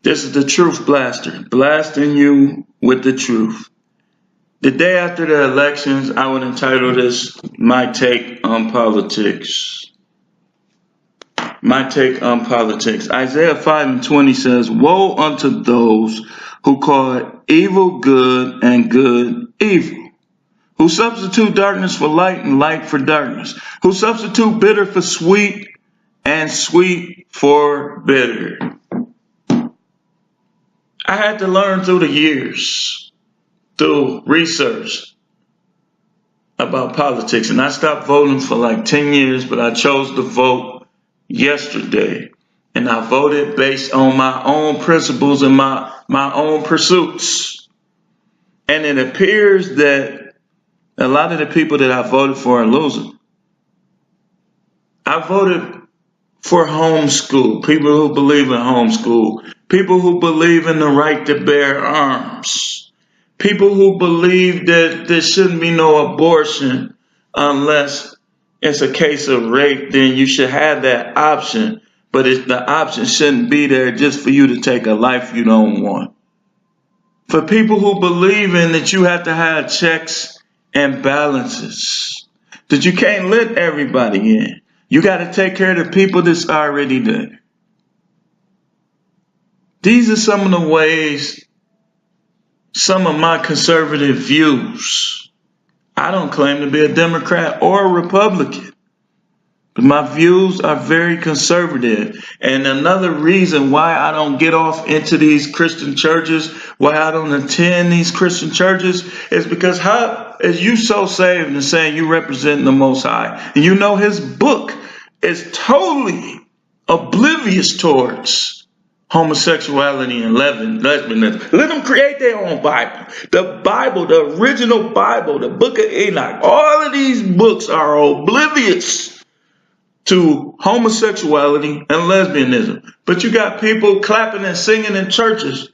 This is the Truth Blaster, blasting you with the truth. The day after the elections, I would entitle this My Take on Politics. My take on politics. Isaiah 5:20 says, "Woe unto those who call evil good and good evil, who substitute darkness for light and light for darkness, who substitute bitter for sweet and sweet for bitter." I had to learn through the years, through research about politics, and I stopped voting for like 10 years, but I chose to vote yesterday. And I voted based on my own principles and my own pursuits. And it appears that a lot of the people that I voted for are losing. I voted for homeschool, people who believe in homeschool, people who believe in the right to bear arms, people who believe that there shouldn't be no abortion unless it's a case of rape, then you should have that option, but the option shouldn't be there just for you to take a life you don't want. For people who believe in that you have to have checks and balances, that you can't let everybody in. You got to take care of the people that's already there. These are some of the ways, some of my conservative views. I don't claim to be a Democrat or a Republican, but my views are very conservative. And another reason why I don't get off into these Christian churches, why I don't attend these Christian churches, is because how is you so saved and saying you represent the Most High? And you know his book is totally oblivious towards homosexuality and lesbianism. Let them create their own Bible. The Bible, the original Bible, the Book of Enoch, all of these books are oblivious to homosexuality and lesbianism. But you got people clapping and singing in churches,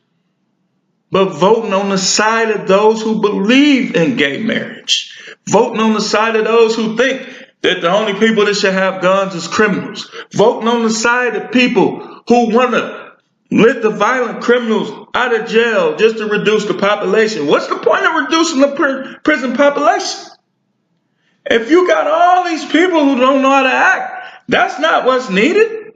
but voting on the side of those who believe in gay marriage, voting on the side of those who think that the only people that should have guns is criminals, voting on the side of people who want to let the violent criminals out of jail just to reduce the population. What's the point of reducing the prison population? If you got all these people who don't know how to act, that's not what's needed.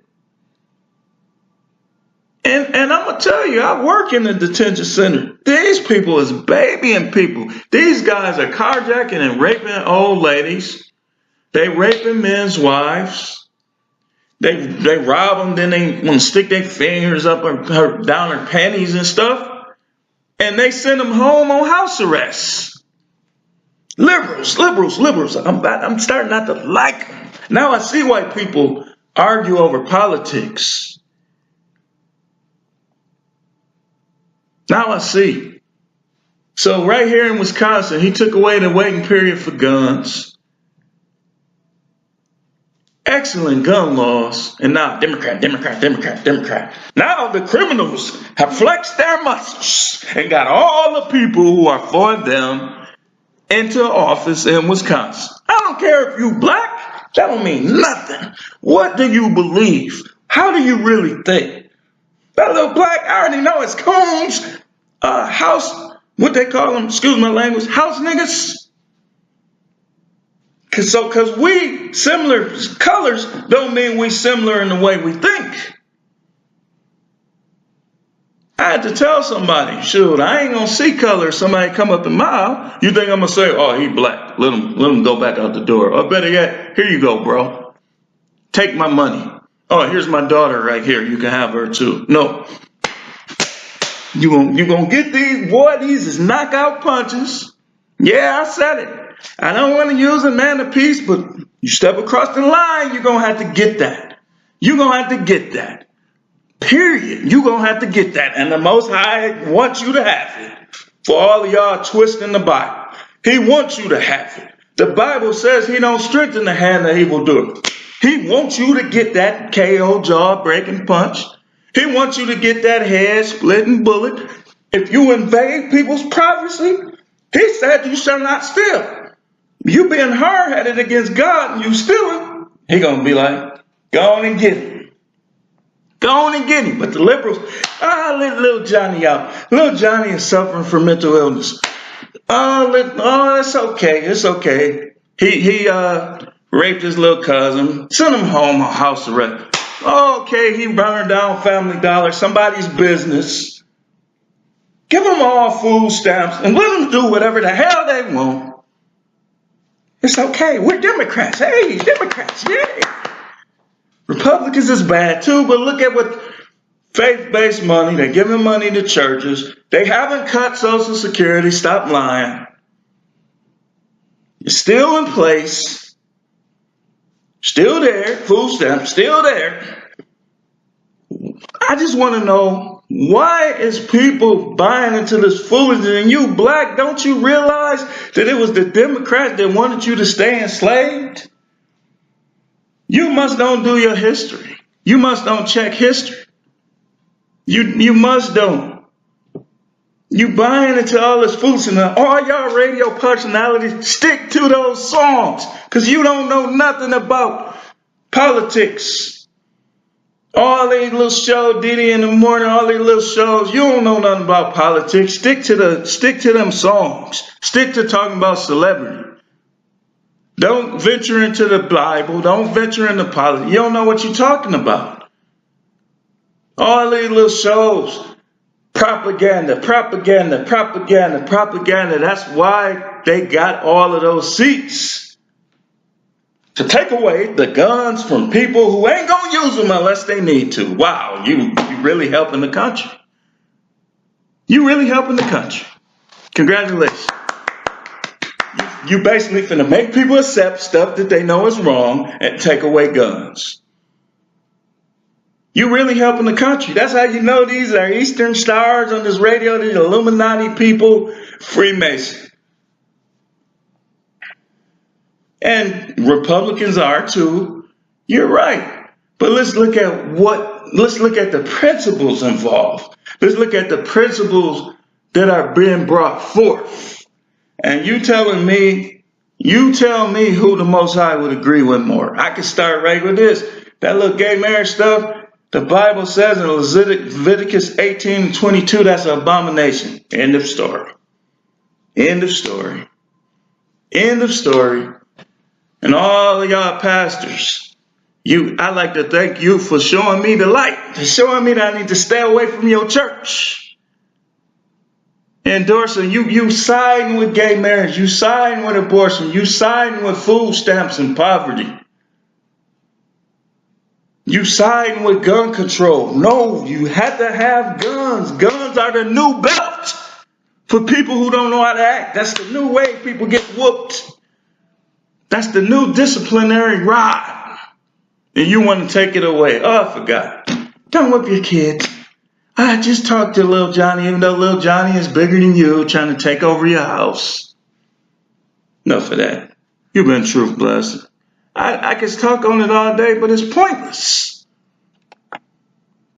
And I'm going to tell you, I work in the detention center. These people is babying people. These guys are carjacking and raping old ladies. They raping men's wives. They rob them, then they want to stick their fingers up down her panties and stuff. And they send them home on house arrest. Liberals. I'm starting not to like them. Now I see why people argue over politics. Now I see. So right here in Wisconsin, he took away the waiting period for guns. Excellent gun laws, and now Democrat. Now the criminals have flexed their muscles and got all the people who are for them into office in Wisconsin. I don't care if you black, that don't mean nothing. What do you believe? How do you really think? That little black, I already know it's Combs, house, what they call them, excuse my language, house niggas. Cause we similar colors don't mean we similar in the way we think. I had to tell somebody, shoot, I ain't gonna see color. Somebody come up in my aisle. You think I'm gonna say, oh, he black? Let him go back out the door. Or better yet, here you go, bro. Take my money. Oh, here's my daughter right here. You can have her too. No, you gonna get these, boy. These is knockout punches. Yeah, I said it. I don't want to use a man of peace, but you step across the line, you're going to have to get that. You're going to have to get that. Period. You're going to have to get that. And the Most High wants you to have it. For all of y'all twisting the Bible, he wants you to have it. The Bible says he don't strengthen the hand of evildoer. He wants you to get that KO jaw-breaking punch. He wants you to get that head-splitting bullet. If you invade people's privacy, he said you shall not steal. You being hard-headed against God and you stealing, he gonna be like, go on and get it. Go on and get him. But the liberals, let little Johnny out. Little Johnny is suffering from mental illness. It's okay. It's okay. He raped his little cousin. Send him home on house arrest. Okay, he burned down Family Dollar, somebody's business. Give them all food stamps and let them do whatever the hell they want. It's okay. We're Democrats. Hey, Democrats, yeah. Republicans is bad too, but look at what faith-based money, they're giving money to churches. They haven't cut Social Security. Stop lying. It's still in place. Still there. Food stamps, still there. I just want to know, why is people buying into this foolishness? And you black, don't you realize that it was the Democrats that wanted you to stay enslaved? You must don't do your history. You must don't check history. You must don't. You buying into all this foolishness. All y'all radio personalities, stick to those songs, because you don't know nothing about politics. All these little shows, Diddy in the morning, all these little shows, you don't know nothing about politics. Stick to them songs. Stick to talking about celebrity. Don't venture into the Bible. Don't venture into politics. You don't know what you're talking about. All these little shows, propaganda. That's why they got all of those seats. To take away the guns from people who ain't going to use them unless they need to. Wow, you really helping the country. You really helping the country. Congratulations. You basically finna make people accept stuff that they know is wrong and take away guns. You really helping the country. That's how you know these are Eastern stars on this radio, these Illuminati people, Freemasons. And Republicans are too. You're right. But let's look at the principles involved. Let's look at the principles that are being brought forth. And you tell me who the Most High would agree with more. I can start right with this. That little gay marriage stuff, the Bible says in Leviticus 18:22, that's an abomination. End of story. End of story. End of story. And all of y'all pastors, I like to thank you for showing me the light, for showing me that I need to stay away from your church. Endorsing, you siding with gay marriage, you siding with abortion, you siding with food stamps and poverty. You siding with gun control. No, you have to have guns. Guns are the new belt for people who don't know how to act. That's the new way people get whooped. That's the new disciplinary rod. And you want to take it away. Oh, I forgot. Don't whip your kids. I just talked to little Johnny, even though little Johnny is bigger than you, trying to take over your house. Enough of that. You've been truth blessed. I could talk on it all day, but it's pointless.